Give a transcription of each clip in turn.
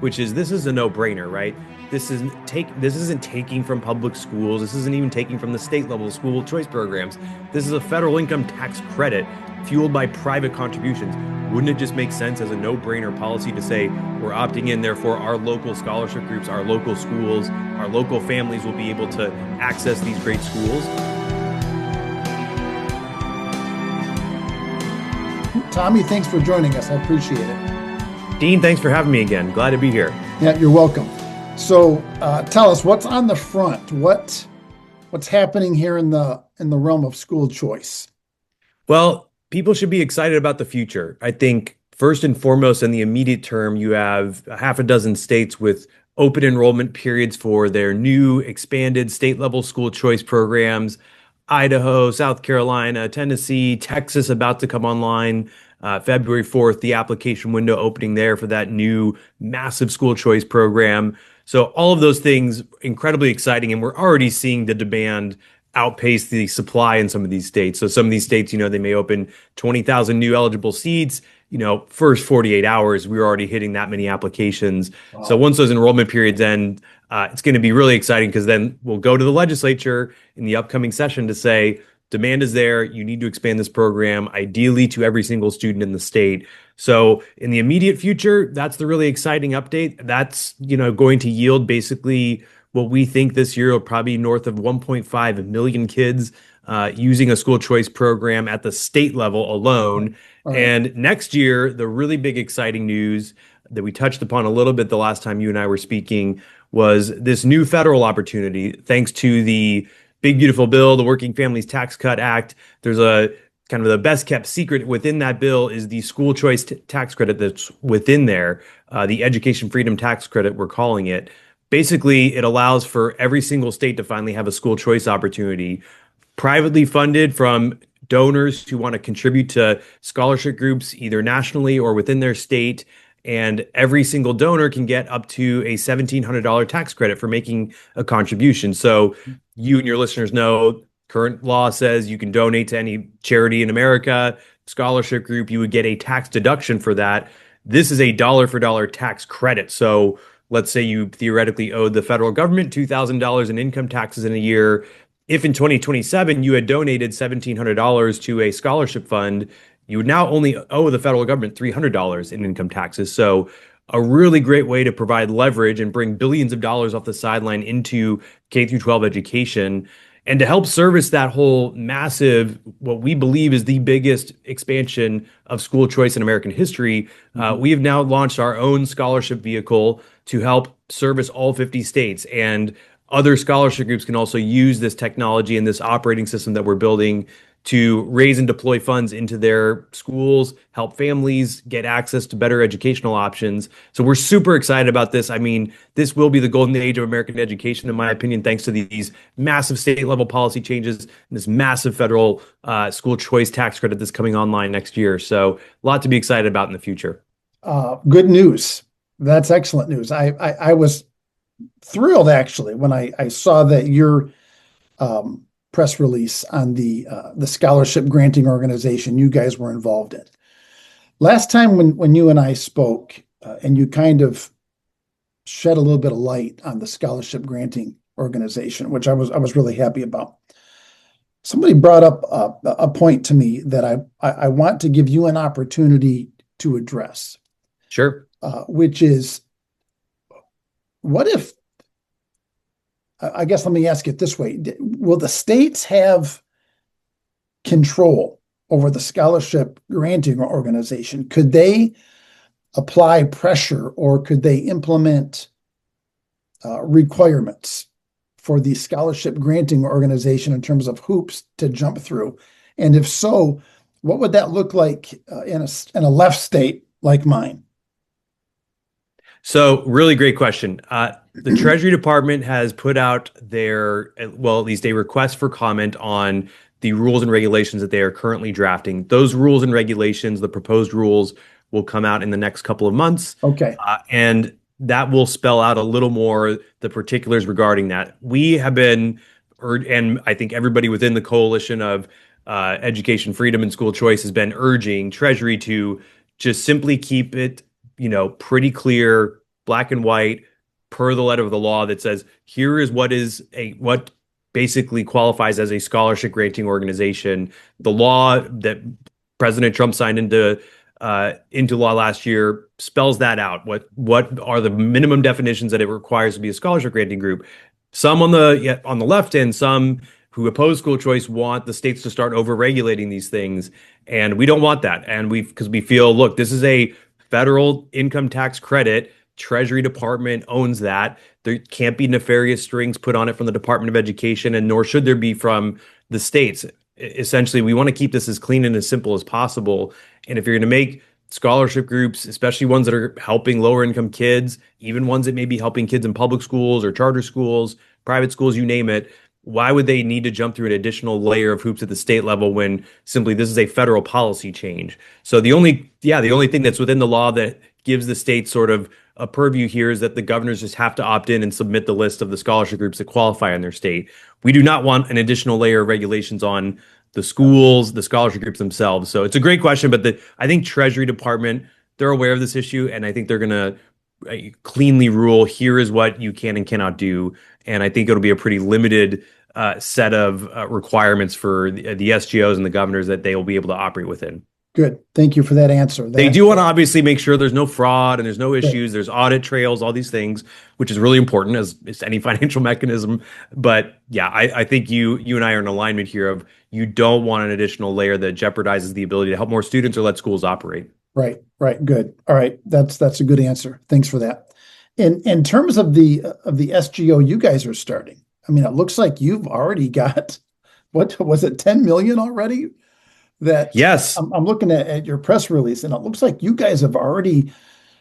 which is this is a no-brainer, right? This isn't taking from public schools. This isn't even taking from the state level school choice programs. This is a federal income tax credit fueled by private contributions. Wouldn't it just make sense as a no-brainer policy to say we're opting in, therefore our local scholarship groups, our local schools, our local families will be able to access these great schools? Tommy, thanks for joining us. I appreciate it. Dean, thanks for having me again. Glad to be here. Yeah, you're welcome. So tell us what's on the front. What's happening here in the realm of school choice? Well, people should be excited about the future. I think first and foremost, in the immediate term, you have a half a dozen states with open enrollment periods for their new expanded state level school choice programs. Idaho, South Carolina, Tennessee, Texas about to come online. February 4th, the application window opening there for that new massive school choice program. So all of those things incredibly exciting, and we're already seeing the demand outpace the supply in some of these states. So some of these states, they may open 20,000 new eligible seats. First 48 hours, we're already hitting that many applications. Wow. So once those enrollment periods end, it's going to be really exciting because then we'll go to the legislature in the upcoming session to say, demand is there. You need to expand this program, ideally to every single student in the state. So in the immediate future, that's the really exciting update. That's, going to yield basically what we think this year will probably be north of 1.5 million kids using a school choice program at the state level alone. Right. And next year, the really big exciting news that we touched upon a little bit the last time you and I were speaking was this new federal opportunity. Thanks to the Big Beautiful Bill, the Working Families Tax Cut Act, there's a kind of the best kept secret within that bill is the school choice tax credit that's within there, the Education Freedom Tax Credit, we're calling it. Basically, it allows for every single state to finally have a school choice opportunity, privately funded from donors who want to contribute to scholarship groups, either nationally or within their state. And every single donor can get up to a $1,700 tax credit for making a contribution. So you and your listeners know current law says you can donate to any charity in America, scholarship group, you would get a tax deduction for that. This is a dollar for dollar tax credit. So let's say you theoretically owed the federal government $2,000 in income taxes in a year. If in 2027 you had donated $1,700 to a scholarship fund, you would now only owe the federal government $300 in income taxes. So a really great way to provide leverage and bring billions of dollars off the sideline into K through 12 education. And to help service that whole massive, what we believe is the biggest expansion of school choice in American history, we have now launched our own scholarship vehicle to help service all 50 states. And other scholarship groups can also use this technology and this operating system that we're building to raise and deploy funds into their schools, help families get access to better educational options. So we're super excited about this. I mean, this will be the golden age of American education, in my opinion, thanks to these massive state level policy changes and this massive federal school choice tax credit that's coming online next year. So a lot to be excited about in the future. Good news. That's excellent news. I was thrilled actually when I saw that your press release on the scholarship granting organization you guys were involved in. Last time when you and I spoke, and you kind of shed a little bit of light on the scholarship granting organization, which I was really happy about. Somebody brought up a point to me that I want to give you an opportunity to address. Sure. Which is, what if, I guess let me ask it this way. Will the states have control over the scholarship granting organization? Could they apply pressure or could they implement requirements for the scholarship granting organization in terms of hoops to jump through? And if so, what would that look like in a left state like mine? So really great question. The Treasury Department has put out at least a request for comment on the rules and regulations that they are currently drafting. Those rules and regulations, the proposed rules, will come out in the next couple of months. Okay. And that will spell out a little more the particulars regarding that. We have been, and I think everybody within the coalition of education freedom and school choice has been urging Treasury to just simply keep it, pretty clear, black and white, per the letter of the law that says here is what basically qualifies as a scholarship granting organization. The law that President Trump signed into law last year spells that out. What are the minimum definitions that it requires to be a scholarship granting group? Some on the left and some who oppose school choice want the states to start over-regulating these things, and we don't want that. And because we feel, look, this is a federal income tax credit. Treasury Department owns that. There can't be nefarious strings put on it from the Department of Education, and nor should there be from the states. Essentially, we want to keep this as clean and as simple as possible. And if you're going to make scholarship groups, especially ones that are helping lower income kids, even ones that may be helping kids in public schools or charter schools, private schools, you name it, why would they need to jump through an additional layer of hoops at the state level when simply this is a federal policy change? So the only thing that's within the law that gives the state sort of a purview here is that the governors just have to opt in and submit the list of the scholarship groups that qualify in their state. We do not want an additional layer of regulations on the schools, the scholarship groups themselves. So it's a great question, but I think Treasury Department, they're aware of this issue, and I think they're going to cleanly rule here is what you can and cannot do. And I think it'll be a pretty limited set of requirements for the SGOs and the governors that they will be able to operate within. Good. Thank you for that answer. They do want to obviously make sure there's no fraud and there's no issues. There's audit trails, all these things, which is really important as any financial mechanism. But yeah, I think you and I are in alignment here of you don't want an additional layer that jeopardizes the ability to help more students or let schools operate. Right. Good. All right. That's a good answer. Thanks for that. In terms of the SGO you guys are starting, I mean, it looks like you've already got, what was it, 10 million already? Yes. I'm looking at your press release, and it looks like you guys have already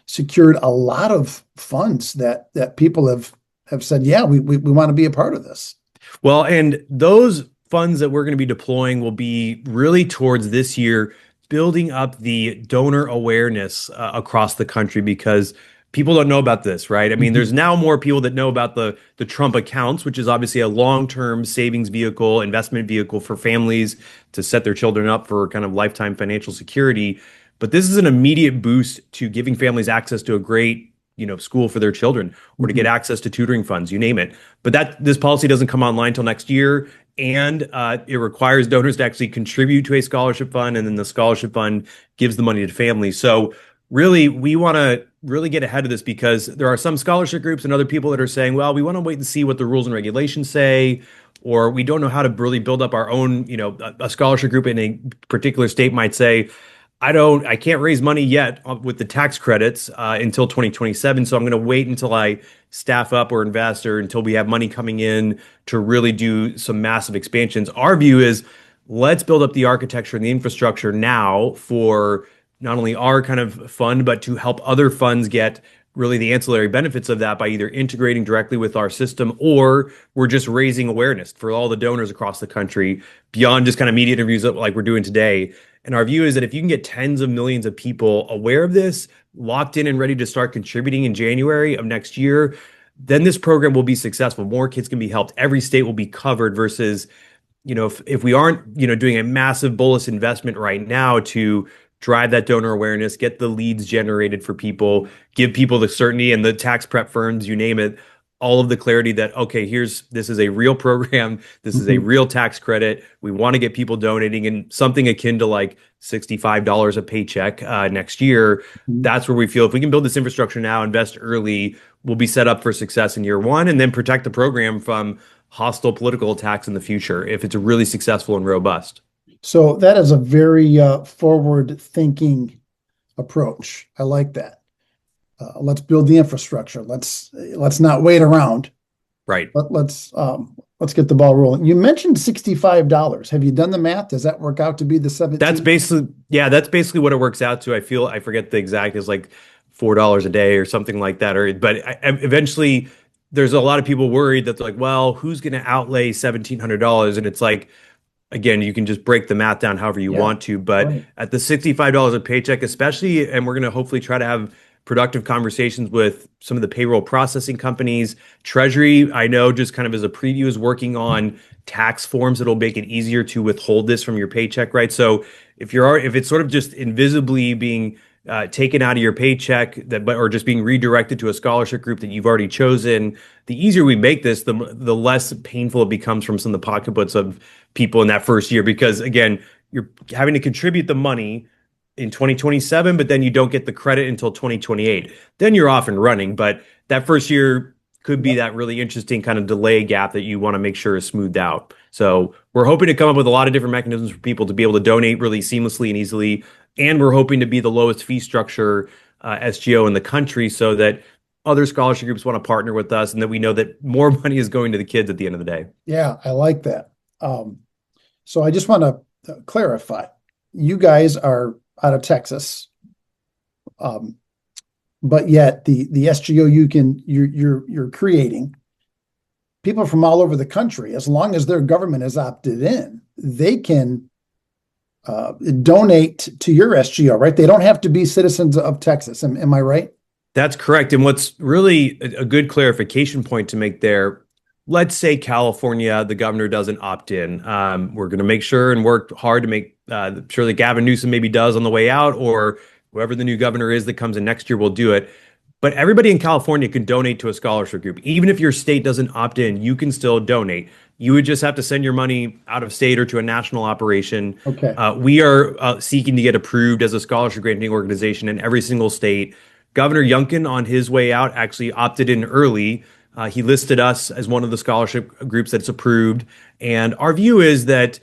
secured a lot of funds that people have said, yeah, we want to be a part of this. Well, and those funds that we're going to be deploying will be really towards this year, building up the donor awareness across the country, because people don't know about this, right? I mean, there's now more people that know about the Trump accounts, which is obviously a long-term savings vehicle, investment vehicle for families to set their children up for kind of lifetime financial security. But this is an immediate boost to giving families access to a great, school for their children, or to get access to tutoring funds, you name it. But this policy doesn't come online till next year. And it requires donors to actually contribute to a scholarship fund, and then the scholarship fund gives the money to families. So really, we want to really get ahead of this, because there are some scholarship groups and other people that are saying, well, we want to wait and see what the rules and regulations say, or we don't know how to really build up our own, a scholarship group in a particular state might say, I can't raise money yet with the tax credits until 2027. So I'm going to wait until I staff up or invest, or until we have money coming in to really do some massive expansions. Our view is, let's build up the architecture and the infrastructure now for not only our kind of fund, but to help other funds get really the ancillary benefits of that by either integrating directly with our system, or we're just raising awareness for all the donors across the country beyond just kind of media interviews like we're doing today. And our view is that if you can get tens of millions of people aware of this, locked in and ready to start contributing in January of next year, then this program will be successful. More kids can be helped. Every state will be covered versus, if we aren't, doing a massive bolus investment right now to drive that donor awareness, get the leads generated for people, give people the certainty, and the tax prep firms, you name it, all of the clarity that, okay, this is a real program. This is a real tax credit. We want to get people donating, and something akin to like $65 a paycheck next year. That's where we feel if we can build this infrastructure now, invest early, we'll be set up for success in year one, and then protect the program from hostile political attacks in the future if it's really successful and robust. So that is a very forward-thinking approach. I like that. Let's build the infrastructure. Let's not wait around. Right. Let's get the ball rolling. You mentioned $65. Have you done the math? Does that work out to be the 17? That's basically what it works out to. I forget the exact, is like $4 a day or something like that. But eventually, there's a lot of people worried that they're like, well, who's going to outlay $1,700? And it's like, again, you can just break the math down however you want to, but at the $65 a paycheck, especially, and we're going to hopefully try to have productive conversations with some of the payroll processing companies. Treasury, I know, just kind of as a preview, is working on tax forms that'll make it easier to withhold this from your paycheck, right? So if it's sort of just invisibly being taken out of your paycheck or just being redirected to a scholarship group that you've already chosen. The easier we make this, the less painful it becomes from some of the pocketbooks of people in that first year. Because again, you're having to contribute the money in 2027, but then you don't get the credit until 2028. Then you're off and running. But that first year could be Yep. that really interesting kind of delay gap that you want to make sure is smoothed out. So we're hoping to come up with a lot of different mechanisms for people to be able to donate really seamlessly and easily. And we're hoping to be the lowest fee structure SGO in the country so that other scholarship groups want to partner with us and that we know that more money is going to the kids at the end of the day. Yeah, I like that. So I just want to clarify, you guys are out of Texas, but yet the SGO you're creating, people from all over the country, as long as their government is opted in, they can donate to your SGO, right? They don't have to be citizens of Texas. Am I right? That's correct. And what's really a good clarification point to make there, let's say California, the governor doesn't opt in. We're going to make sure and work hard to make sure that Gavin Newsom maybe does on the way out, or whoever the new governor is that comes in next year will do it. But everybody in California can donate to a scholarship group. Even if your state doesn't opt in, you can still donate. You would just have to send your money out of state or to a national operation. Okay. We are seeking to get approved as a scholarship granting organization in every single state. Governor Youngkin, on his way out, actually opted in early. He listed us as one of the scholarship groups that's approved. And our view is that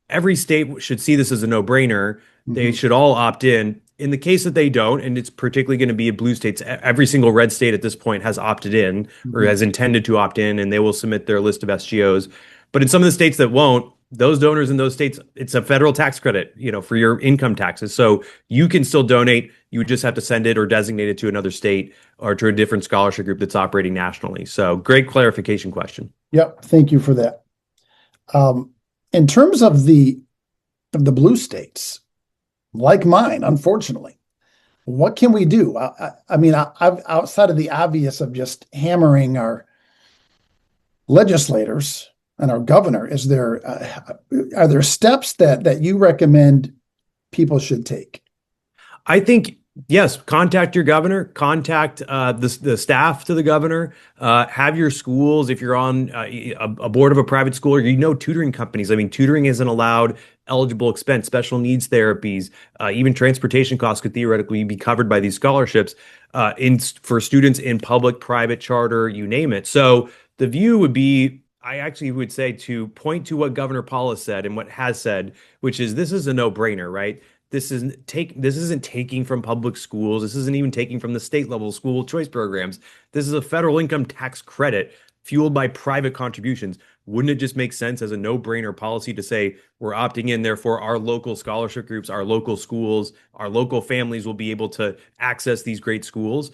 every state should see this as a no-brainer. They Mhm. should all opt in. In the case that they don't, and it's particularly going to be blue states, every single red state at this point has opted in or Mhm. has intended to opt in, and they will submit their list of SGOs. But in some of the states that won't, those donors in those states, it's a federal tax credit, for your income taxes. So you can still donate. You would just have to send it or designate it to another state or to a different scholarship group that's operating nationally. So great clarification question. Yep. Thank you for that. In terms of the blue states, like mine, unfortunately, what can we do? I mean, I've outside of the obvious of just hammering our legislators and our governor, are there steps that you recommend people should take? I think yes. Contact your governor. Contact the staff to the governor. Have your schools if you're on a board of a private school or tutoring companies. I mean, tutoring isn't allowed eligible expense. Special needs therapies, even transportation costs could theoretically be covered by these scholarships in for students in public, private, charter, you name it. So the view would be. I actually would say to point to what Governor Paula said and what has said, which is this is a no-brainer, right? This isn't taking from public schools. This isn't even taking from the state level school choice programs. This is a federal income tax credit fueled by private contributions. Wouldn't it just make sense as a no-brainer policy to say we're opting in, therefore our local scholarship groups, our local schools, our local families will be able to access these great schools?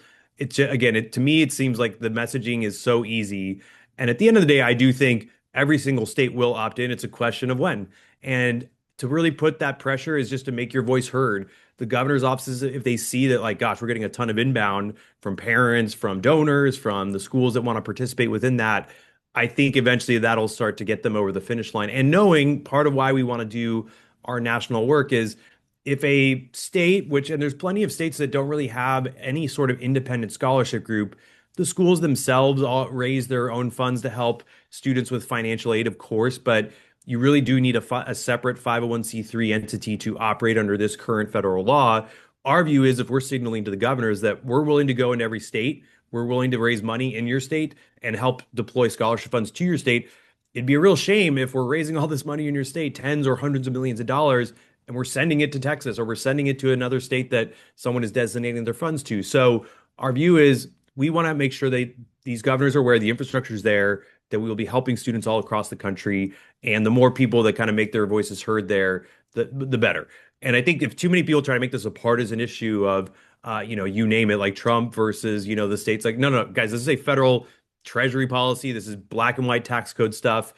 To me, it seems like the messaging is so easy. And at the end of the day, I do think every single state will opt in. It's a question of when. And to really put that pressure is just to make your voice heard. The governor's offices, if they see that, like, gosh, we're getting a ton of inbound from parents, from donors, from the schools that want to participate within that, I think eventually that'll start to get them over the finish line. And knowing part of why we want to do our national work is if a state, and there's plenty of states that don't really have any sort of independent scholarship group, the schools themselves all raise their own funds to help students with financial aid, of course, but you really do need a separate 501c3 entity to operate under this current federal law. Our view is if we're signaling to the governors that we're willing to go in every state, we're willing to raise money in your state and help deploy scholarship funds to your state. It'd be a real shame if we're raising all this money in your state, tens or hundreds of millions of dollars, and we're sending it to Texas or we're sending it to another state that someone is designating their funds to. So our view is we want to make sure that these governors are aware the infrastructure is there, that we will be helping students all across the country. And the more people that kind of make their voices heard there, the better. And I think if too many people try to make this a partisan issue of, you name it, like Trump versus, the states, like, no, guys, this is a federal treasury policy. This is black and white tax code stuff.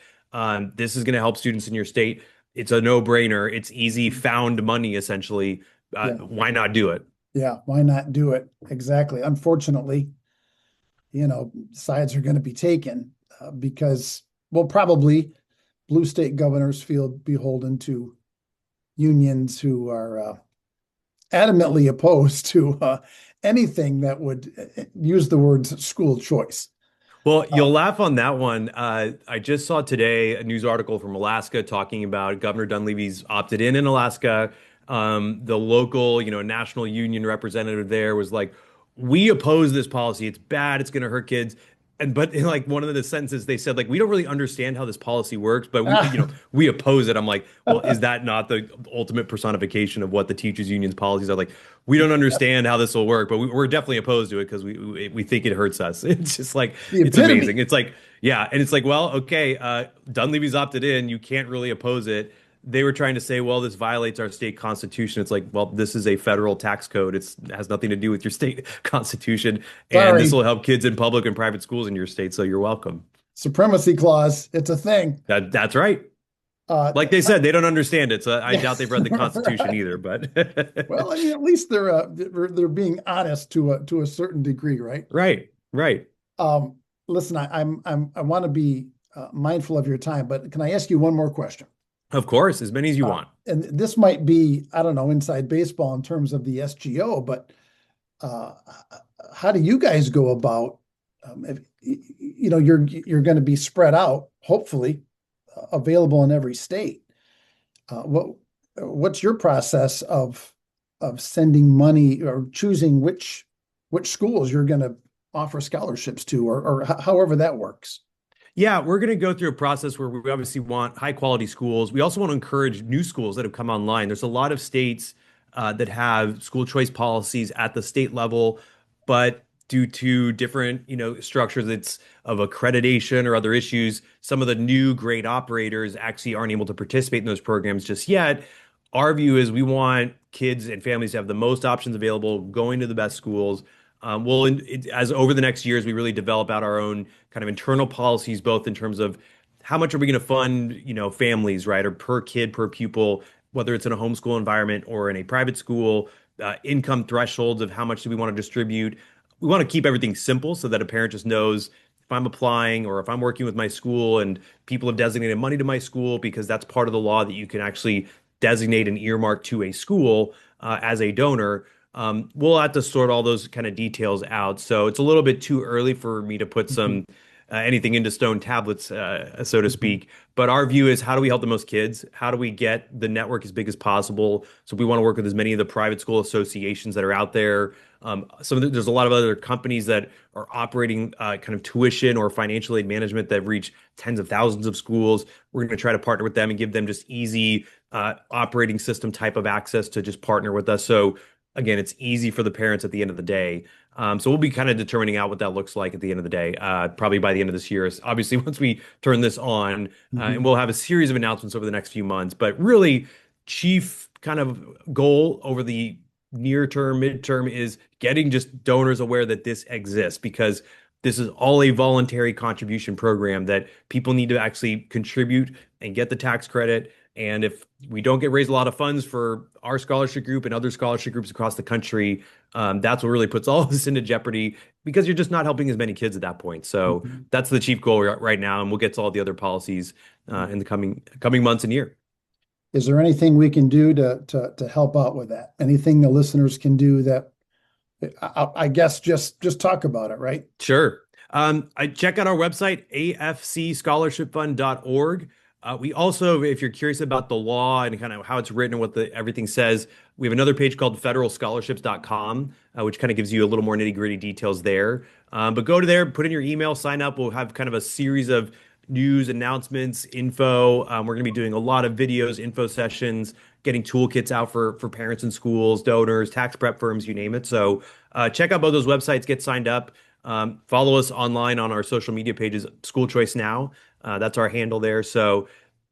This is going to help students in your state. It's a no-brainer. It's easy found money, essentially. Yeah. Why not do it? Yeah. Why not do it? Exactly. Unfortunately, sides are going to be taken because, well, probably blue state governors feel beholden to unions who are adamantly opposed to anything that would use the words school choice. Well, Uh, you'll laugh on that one. I just saw today a news article from Alaska talking about Governor Dunleavy's opted in Alaska. The local, national union representative there was like, "We oppose this policy. It's bad. It's going to hurt kids." And but in like one of the sentences they said like, "We don't really understand how this policy works, but we oppose it." I'm like, "Well, is that not the ultimate personification of what the teachers unions policies are like? We don't understand how this will work, but we're definitely opposed to it because we think it hurts us." It's just like the it's amazing. epitome. It's like, yeah, and it's like, well, okay, Dunleavy's opted in. You can't really oppose it. They were trying to say, well, this violates our state constitution. It's like, well, this is a federal tax code. It has nothing to do with your state constitution, and this Sorry, will help kids in public and private schools in your state. So you're welcome. supremacy clause. It's a thing. That's right. Uh, Like they said, they don't understand it. So I doubt they've read the Constitution right. either. But Well, I mean, at least they're being honest to a certain degree, right? right, right. Um, Listen, I want to be mindful of your time, but can I ask you one more question? Of course, as many as you want. And this might be, I don't know, inside baseball in terms of the SGO, but uh, how do you guys go about, if, you're going to be spread out, hopefully, available in every state. What's your process of sending money or choosing which schools you're going to offer scholarships to, or however that works? Yeah, we're going to go through a process where we obviously want high quality schools. We also want to encourage new schools that have come online. There's a lot of states that have school choice policies at the state level, but due to different, structures it's of accreditation or other issues, some of the new great operators actually aren't able to participate in those programs just yet. Our view is we want kids and families to have the most options available, going to the best schools. As over the next years, we really develop out our own kind of internal policies, both in terms of how much are we going to fund, families, right, or per kid, per pupil, whether it's in a homeschool environment or in a private school, income thresholds of how much do we want to distribute. We want to keep everything simple so that a parent just knows if I'm applying or if I'm working with my school and people have designated money to my school, because that's part of the law that you can actually designate an earmark to a school as a donor. We'll have to sort all those kind of details out. So it's a little bit too early for me to put Mhm, some anything into stone tablets, so to mhm, speak. But our view is how do we help the most kids? How do we get the network as big as possible? So we want to work with as many of the private school associations that are out there. There's a lot of other companies that are operating kind of tuition or financial aid management that reach tens of thousands of schools. We're going to try to partner with them and give them just easy operating system type of access to just partner with us. So again, it's easy for the parents at the end of the day. So we'll be kind of determining out what that looks like at the end of the day, probably by the end of this year. Obviously, once we turn this on, and mhm, we'll have a series of announcements over the next few months. But really, chief kind of goal over the near term, midterm is getting just donors aware that this exists, because this is all a voluntary contribution program that people need to actually contribute and get the tax credit. And if we don't get raised a lot of funds for our scholarship group and other scholarship groups across the country, that's what really puts all of this into jeopardy, because you're just not helping as many kids at that point. So mhm. that's the chief goal right now, and we'll get to all the other policies in the coming months and year. Is there anything we can do to help out with that? Anything the listeners can do that I guess just talk about it, right? Sure. I check out our website, afcscholarshipfund.org. We also, if you're curious about the law and kind of how it's written and what everything says, we have another page called federalscholarships.com, which kind of gives you a little more nitty-gritty details there. But go to there, put in your email, sign up. We'll have kind of a series of news, announcements, info. We're going to be doing a lot of videos, info sessions, getting toolkits out for parents and schools, donors, tax prep firms, you name it. So check out both those websites, get signed up. Follow us online on our social media pages, School Choice Now. That's our handle there. So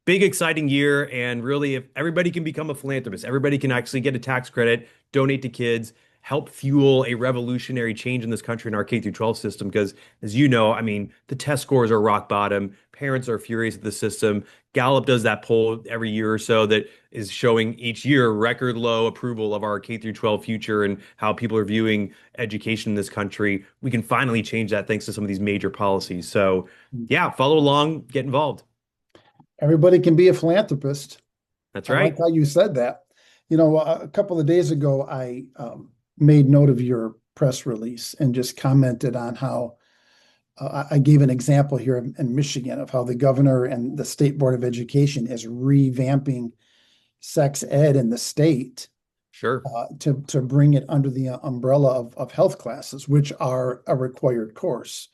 big, exciting year. And really, if everybody can become a philanthropist, everybody can actually get a tax credit, donate to kids, help fuel a revolutionary change in this country in our K through 12 system. Because as you know, I mean, the test scores are rock bottom. Parents are furious at the system. Gallup does that poll every year or so that is showing each year record low approval of our K through 12 future and how people are viewing education in this country. We can finally change that thanks to some of these major policies. So, yeah, follow along, get involved. Everybody can be a philanthropist. That's I like right. how you said that. A couple of days ago, I made note of your press release and just commented on how I gave an example here in Michigan of how the governor and the State Board of Education is revamping sex ed in the state Sure. to bring it under the umbrella of health classes, which are a required course.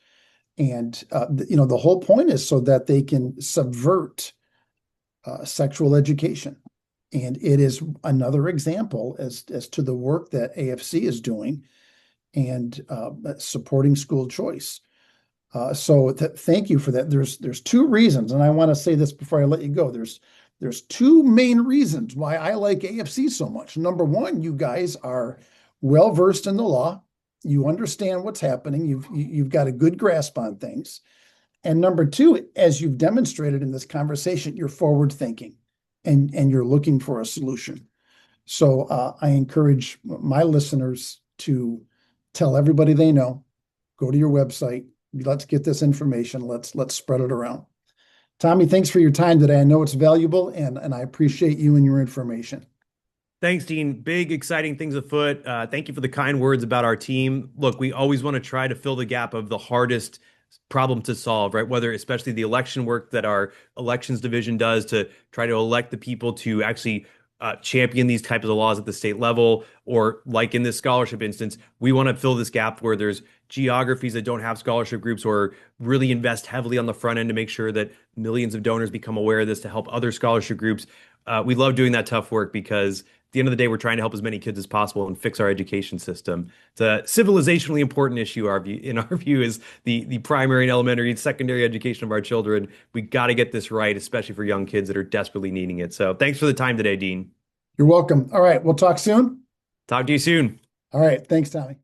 And the whole point is so that they can subvert sexual education. And it is another example as to the work that AFC is doing and supporting school choice. So thank you for that. There's two reasons, and I want to say this before I let you go. There's two main reasons why I like AFC so much. Number one, you guys are well versed in the law. You understand what's happening. You've got a good grasp on things. And number two, as you've demonstrated in this conversation, you're forward thinking and you're looking for a solution. So I encourage my listeners to tell everybody they know, go to your website. Let's get this information. Let's spread it around. Tommy, thanks for your time today. I know it's valuable and I appreciate you and your information. Thanks, Dean. Big, exciting things afoot. Thank you for the kind words about our team. Look, we always want to try to fill the gap of the hardest problem to solve, right? Whether especially the election work that our elections division does to try to elect the people to actually champion these types of laws at the state level, or like in this scholarship instance, we want to fill this gap where there's geographies that don't have scholarship groups, or really invest heavily on the front end to make sure that millions of donors become aware of this to help other scholarship groups. We love doing that tough work because at the end of the day, we're trying to help as many kids as possible and fix our education system. It's a civilizationally important issue. In our view, is the primary and elementary and secondary education of our children. We got to get this right, especially for young kids that are desperately needing it. So thanks for the time today, Dean. You're welcome. All right, we'll talk soon. Talk to you soon. All right, thanks, Tommy.